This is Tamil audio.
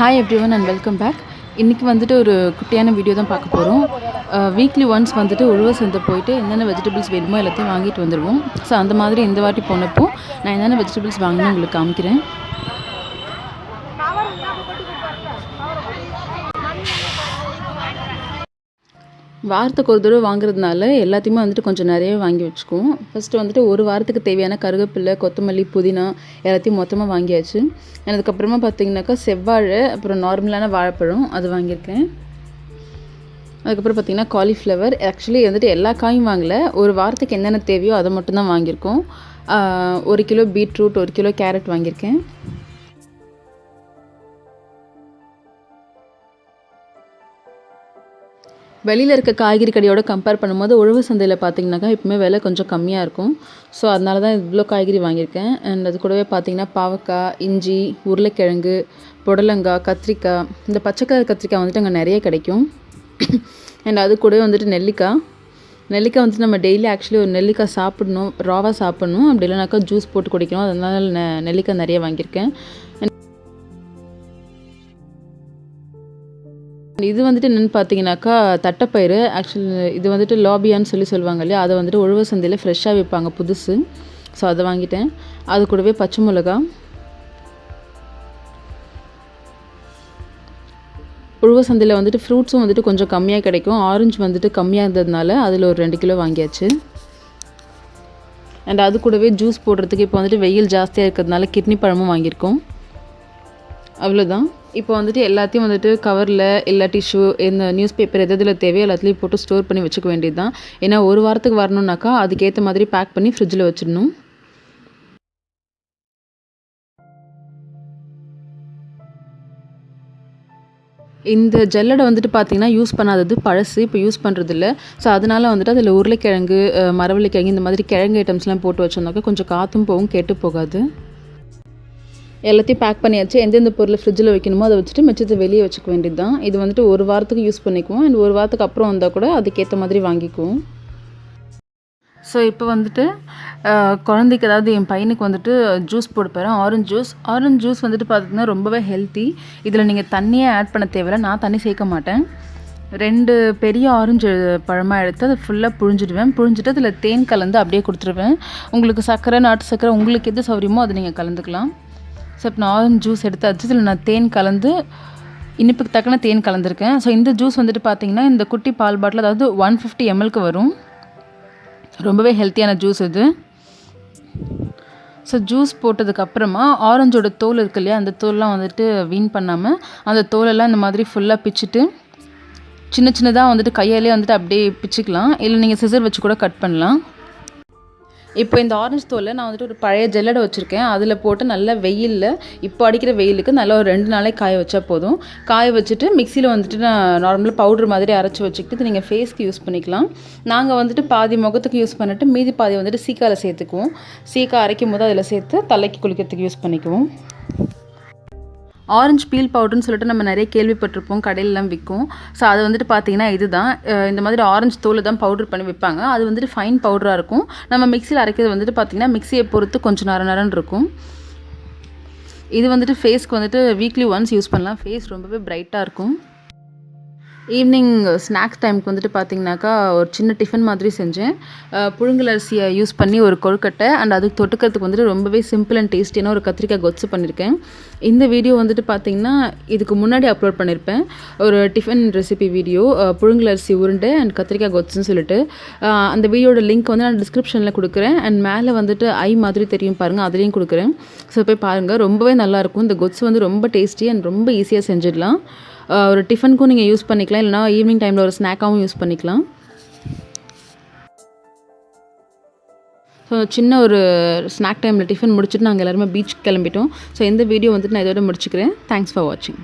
Hi everyone and welcome back. இன்றைக்கி வந்துட்டு ஒரு குட்டியான வீடியோ தான் பார்க்க போகிறோம். வீக்லி ஒன்ஸ் வந்துட்டு உழவர் சந்தை போயிட்டு என்னென்ன வெஜிடபிள்ஸ் வேணுமோ எல்லாத்தையும் வாங்கிட்டு வந்துடுவோம். ஸோ அந்த மாதிரி இந்த வாட்டி போனப்போ நான் என்னென்ன வெஜிடபிள்ஸ் வாங்கினேன்னு உங்களுக்கு காமிக்கிறேன். வாரத்துக்கு ஒரு தடவை வாங்குறதுனால எல்லாத்தையுமே வந்துட்டு கொஞ்சம் நிறைய வாங்கி வச்சுக்குவோம். ஃபஸ்ட்டு வந்துட்டு ஒரு வாரத்துக்கு தேவையான கருவேப்பிலை, கொத்தமல்லி, புதினா எல்லாத்தையும் மொத்தமாக வாங்கியாச்சு. அதுக்கப்புறமா பார்த்திங்கனாக்கா செவ்வாழை, அப்புறம் நார்மலான வாழைப்பழம் அது வாங்கியிருக்கேன். அதுக்கப்புறம் பார்த்திங்கன்னா காலிஃப்ளவர். ஆக்சுவலி வந்துட்டு எல்லா காயும் வாங்கலை, ஒரு வாரத்துக்கு என்னென்ன தேவையோ அதை மட்டும்தான் வாங்கியிருக்கோம். 1 கிலோ பீட்ரூட், 1 கிலோ கேரட் வாங்கியிருக்கேன். வெளியில் இருக்க காய்கறி கடையோட கம்பேர் பண்ணும்போது உழவு சந்தையில் பார்த்திங்கனாக்கா எப்பவுமே விலை கொஞ்சம் கம்மியாக இருக்கும். ஸோ அதனால தான் இவ்வளோ காய்கறி வாங்கியிருக்கேன். அண்ட் அது கூடவே பார்த்திங்கன்னா பாவக்காய், இஞ்சி, உருளைக்கிழங்கு, புடலங்காய், கத்திரிக்காய். இந்த பச்சை கலர் கத்திரிக்காய் வந்துட்டு அங்கே நிறைய கிடைக்கும். அண்ட் அது கூடவே வந்துட்டு நெல்லிக்காய் வந்துட்டு நம்ம டெய்லி ஆக்சுவலி ஒரு நெல்லிக்காய் சாப்பிடணும், ராவாக சாப்பிட்ணும். அப்படி இல்லைனாக்கா ஜூஸ் போட்டு குடிக்கணும். அதனால நெல்லிக்காய் நிறைய வாங்கியிருக்கேன். இது வந்துட்டு என்னென்னு பார்த்தீங்கன்னாக்கா தட்டைப்பயிறு. ஆக்சுவலி இது வந்துட்டு லாபியான்னு சொல்லுவாங்க இல்லையா, அதை வந்துட்டு உழவர் சந்தையில் ஃப்ரெஷ்ஷாக விற்பாங்க புதுசு. ஸோ அதை வாங்கிட்டேன். அது கூடவே பச்சை மிளகா. உழவர் சந்தையில் வந்துட்டு ஃப்ரூட்ஸும் வந்துட்டு கொஞ்சம் கம்மியாக கிடைக்கும். ஆரஞ்சு வந்துட்டு கம்மியாக இருந்ததுனால அதில் ஒரு 2 கிலோ வாங்கியாச்சு. அண்ட் அது கூடவே ஜூஸ் போடுறதுக்கு இப்போ வந்துட்டு வெயில் ஜாஸ்தியாக இருக்கிறதுனால கிட்னி பழமும் வாங்கியிருக்கோம். அவ்வளோதான். இப்போ வந்துட்டு எல்லாத்தையும் வந்துட்டு கவரில் இல்லை டிஷ்யூ, இந்த நியூஸ் பேப்பர் எதில் தேவையோ எல்லாத்துலேயும் போட்டு ஸ்டோர் பண்ணி வச்சுக்க வேண்டியது தான். ஏன்னா ஒரு வாரத்துக்கு வரணுன்னாக்கா அதுக்கேற்ற மாதிரி பேக் பண்ணி ஃப்ரிட்ஜில் வச்சிடணும். இந்த ஜல்லடை வந்துட்டு பார்த்திங்கன்னா யூஸ் பண்ணாதது பழசு, இப்போ யூஸ் பண்ணுறதில்ல. ஸோ அதனால் வந்துட்டு அதில் உருளைக்கிழங்கு, மரவள்ளிக்கிழங்கு இந்த மாதிரி கிழங்கு ஐட்டம்ஸ்லாம் போட்டு வச்சோம்னாக்கா கொஞ்சம் காற்றும் போகும், கெட்டு போகாது. எல்லாத்தையும் பேக் பண்ணியாச்சு. எந்தெந்த பொருளை ஃப்ரிட்ஜில் வைக்கணுமோ அதை வச்சுட்டு மிச்சத்தை வெளியே வச்சுக்க வேண்டியது தான். இது வந்துட்டு ஒரு வாரத்துக்கு யூஸ் பண்ணிக்குவோம். அண்ட் ஒரு வாரத்துக்கு அப்புறம் வந்தால் கூட அதுக்கேற்ற மாதிரி வாங்கிக்குவோம். ஸோ இப்போ வந்துட்டு குழந்தைக்கு, அதாவது என் பையனுக்கு வந்துட்டு ஜூஸ் போட்டு போகிறேன். ஆரஞ்சு ஜூஸ் வந்துட்டு பார்த்திங்கன்னா ரொம்பவே ஹெல்த்தி. இதில் நீங்கள் தண்ணியே ஆட் பண்ண தேவையில்லை. நான் தண்ணி சேர்க்க மாட்டேன். 2 பெரிய ஆரஞ்சு பழமாக எடுத்து அதை ஃபுல்லாக புழிஞ்சிட்டு அதில் தேன் கலந்து அப்படியே கொடுத்துருவேன். உங்களுக்கு சர்க்கரை, நாட்டு சர்க்கரை உங்களுக்கு எது சௌரியமோ அதை நீங்கள் கலந்துக்கலாம். ஸோ இப்போ நான் ஆரஞ்சு ஜூஸ் எடுத்தாச்சு. இதில் நான் தேன் கலந்து, இனிப்புக்கு தக்கன தேன் கலந்துருக்கேன். ஸோ இந்த ஜூஸ் வந்துட்டு பார்த்திங்கன்னா இந்த குட்டி பால் பாட்டில், அதாவது 150 mlக்கு வரும். ரொம்பவே ஹெல்த்தியான ஜூஸ் இது. ஸோ ஜூஸ் போட்டதுக்கப்புறமா ஆரஞ்சோட தோல் இருக்கு இல்லையா, அந்த தோல்லாம் வந்துட்டு வீண் பண்ணாமல் அந்த தோலெல்லாம் இந்த மாதிரி ஃபுல்லாக பிச்சுட்டு சின்னதாக வந்துட்டு கையாலே வந்துட்டு அப்படியே பிச்சுக்கலாம். இல்லை நீங்கள் சிசர் வச்சு கூட கட் பண்ணலாம். இப்போ இந்த ஆரஞ்சு தோலை நான் வந்துட்டு ஒரு பழைய ஜல்லடை வச்சுருக்கேன். அதில் போட்டு நல்லா வெயிலில், இப்போ அடிக்கிற வெயிலுக்கு நல்லா ஒரு 2 நாளைக்கு காய வச்சா போதும். காய வச்சுட்டு மிக்சியில் வந்துட்டு நான் நார்மலாக பவுட்ரு மாதிரி அரைச்சி வச்சுக்கிட்டு நீங்கள் ஃபேஸ்க்கு யூஸ் பண்ணிக்கலாம். நாங்கள் வந்துட்டு பாதி முகத்துக்கு யூஸ் பண்ணிவிட்டு மீதி பாதி வந்துட்டு சீக்காவில் சேர்த்துக்குவோம். சீக்காய் அரைக்கும் போது அதில் சேர்த்து தலைக்கு குளிக்கிறதுக்கு யூஸ் பண்ணிக்குவோம். ஆரஞ்சு பீல் பவுடர்னு சொல்லிட்டு நம்ம நிறைய கேள்விப்பட்டிருப்போம், கடையிலலாம் விற்கும். ஸோ அது வந்துட்டு பார்த்திங்கன்னா இதுதான். இந்த மாதிரி ஆரஞ்சு தோல் தான் பவுடர் பண்ணி விற்பாங்க. அது வந்துட்டு ஃபைன் பவுடராக இருக்கும். நம்ம மிக்சியில் அரைக்கிறது வந்துட்டு பார்த்திங்கன்னா மிக்சியை பொறுத்து கொஞ்சம் நரன்னு இருக்கும். இது வந்துட்டு ஃபேஸ்க்கு வந்துட்டு வீக்லி ஒன்ஸ் யூஸ் பண்ணலாம். ஃபேஸ் ரொம்பவே பிரைட்டாக இருக்கும். ஈவினிங் ஸ்நாக்ஸ் டைமுக்கு வந்துட்டு பார்த்திங்கனாக்கா ஒரு சின்ன டிஃபன் மாதிரி செஞ்சேன். புழுங்கல் அரிசியை யூஸ் பண்ணி ஒரு கொழுக்கட்டை, அண்ட் அதுக்கு தொட்டுக்கிறதுக்கு வந்துட்டு ரொம்பவே சிம்பிள் அண்ட் டேஸ்டியான ஒரு கத்திரிக்காய் கொத்து பண்ணியிருக்கேன். இந்த வீடியோ வந்துட்டு பார்த்திங்கன்னா இதுக்கு முன்னாடி அப்லோட் பண்ணியிருப்பேன், ஒரு டிஃபன் ரெசிபி வீடியோ, புழுங்கல் அரிசி உருண்டை அண்ட் கத்திரிக்காய் கொத்துன்னு சொல்லிட்டு. அந்த வீடியோட லிங்க் வந்து நான் டிஸ்கிரிப்ஷனில் கொடுக்குறேன். அண்ட் மேலே வந்துட்டு ஐ மாதிரி தெரியும் பாருங்கள், அதுலேயும் கொடுக்குறேன். ஸோ போய் பாருங்கள், ரொம்பவே நல்லாயிருக்கும். இந்த கொத்து வந்து ரொம்ப டேஸ்டி அண்ட் ரொம்ப ஈஸியாக செஞ்சிடலாம். ஒரு டிஃபனுக்கும் நீங்கள் யூஸ் பண்ணிக்கலாம், இல்லைனா ஈவினிங் டைமில் ஒரு ஸ்நாக்காகவும் யூஸ் பண்ணிக்கலாம். ஸோ சின்ன ஒரு ஸ்நாக் டைமில் டிஃபன் முடிச்சுட்டு நாங்கள் எல்லாருமே பீச்சுக்கு கிளம்பிட்டோம். ஸோ இந்த வீடியோ வந்துட்டு நான் இதோட முடிச்சுக்கிறேன். தேங்க்ஸ் ஃபார் வாட்சிங்.